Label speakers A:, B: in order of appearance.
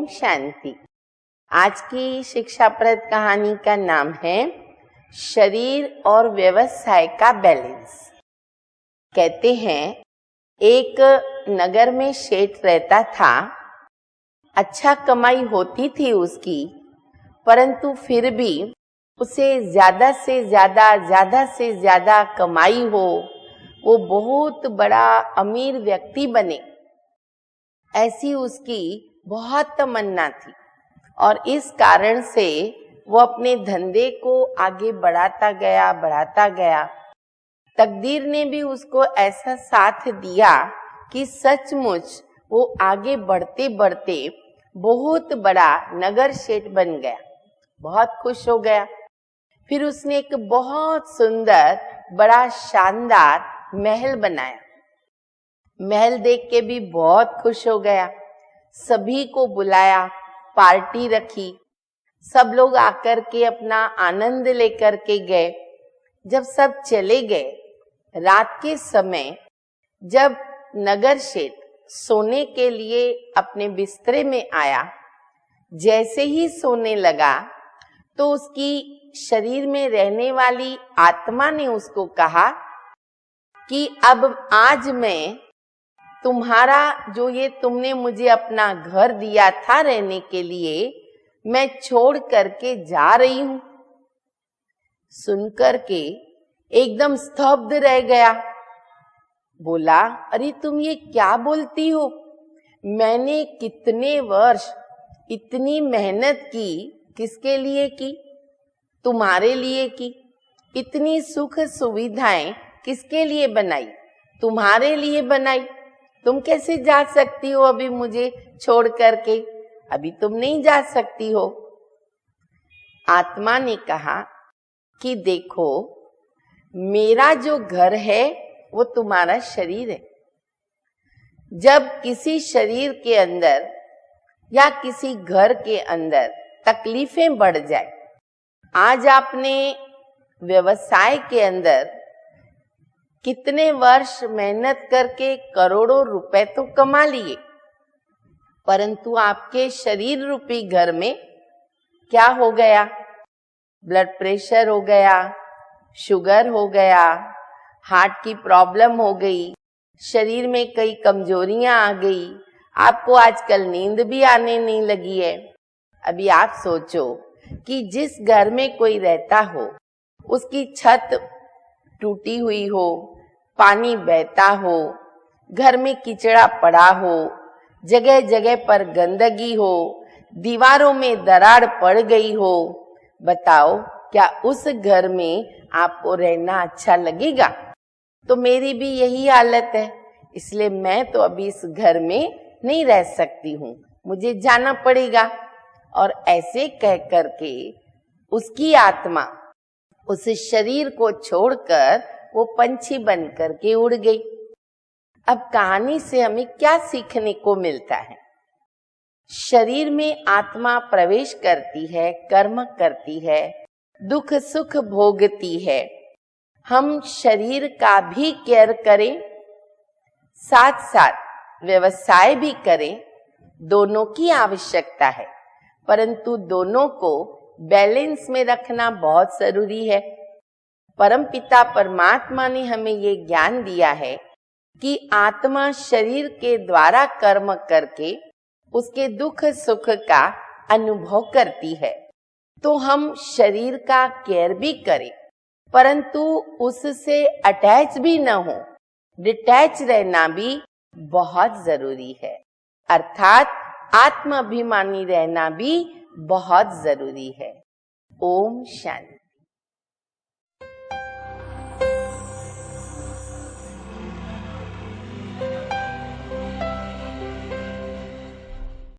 A: ओम शांति। आज की शिक्षाप्रद कहानी का नाम है शरीर और व्यवसाय का बैलेंस। कहते हैं एक नगर में सेठ रहता था। अच्छा कमाई होती थी उसकी, परंतु फिर भी उसे ज्यादा से ज्यादा कमाई हो, वो बहुत बड़ा अमीर व्यक्ति बने, ऐसी उसकी बहुत तमन्ना थी। और इस कारण से वो अपने धंधे को आगे बढ़ाता गया। तकदीर ने भी उसको ऐसा साथ दिया कि सचमुच वो आगे बढ़ते बढ़ते बहुत बड़ा नगर सेठ बन गया। बहुत खुश हो गया। फिर उसने एक बहुत सुंदर बड़ा शानदार महल बनाया। महल देख के भी बहुत खुश हो गया। सभी को बुलाया, पार्टी रखी, सब लोग आकर के अपना आनंद लेकर के गए। जब सब चले गए, रात के समय जब नगर सेठ सोने के लिए अपने बिस्तरे में आया, जैसे ही सोने लगा तो उसकी शरीर में रहने वाली आत्मा ने उसको कहा कि अब आज मैं तुम्हारा जो ये तुमने मुझे अपना घर दिया था रहने के लिए, मैं छोड़ करके जा रही हूं। सुनकर के एकदम स्तब्ध रह गया। बोला, अरे तुम ये क्या बोलती हो? मैंने कितने वर्ष इतनी मेहनत की, किसके लिए की? तुम्हारे लिए की। इतनी सुख सुविधाएं किसके लिए बनाई? तुम्हारे लिए बनाई। तुम कैसे जा सकती हो अभी मुझे छोड़ करके? अभी तुम नहीं जा सकती हो। आत्मा ने कहा कि देखो, मेरा जो घर है वो तुम्हारा शरीर है। जब किसी शरीर के अंदर या किसी घर के अंदर तकलीफें बढ़ जाए, आज आपने व्यवसाय के अंदर कितने वर्ष मेहनत करके करोड़ों रुपए तो कमा लिए, परंतु आपके शरीर रूपी घर में क्या हो गया? ब्लड प्रेशर हो गया, शुगर हो गया, हार्ट की प्रॉब्लम हो गई, शरीर में कई कमजोरियां आ गई, आपको आजकल नींद भी आने नहीं लगी है। अभी आप सोचो कि जिस घर में कोई रहता हो, उसकी छत टूटी हुई हो, पानी बहता हो, घर में कीचड़ा पड़ा हो, जगह जगह पर गंदगी हो, दीवारों में दरार पड़ गई हो, बताओ क्या उस घर में आपको रहना अच्छा लगेगा? तो मेरी भी यही हालत है, इसलिए मैं तो अभी इस घर में नहीं रह सकती हूँ, मुझे जाना पड़ेगा। और ऐसे कह करके उसकी आत्मा उस शरीर को छोड़कर वो पंछी बन करके उड़ गई। अब कहानी से हमें क्या सीखने को मिलता है? शरीर में आत्मा प्रवेश करती है, कर्म करती है, दुख सुख भोगती है। हम शरीर का भी केयर करें, साथ साथ व्यवसाय भी करें, दोनों की आवश्यकता है, परंतु दोनों को बैलेंस में रखना बहुत जरूरी है। परमपिता परमात्मा ने हमें ये ज्ञान दिया है कि आत्मा शरीर के द्वारा कर्म करके उसके दुख सुख का अनुभव करती है। तो हम शरीर का केयर भी करें, परंतु उससे अटैच भी न हो, डिटैच रहना भी बहुत जरूरी है। अर्थात आत्माभिमानी रहना भी बहुत जरूरी है। ओम शांति।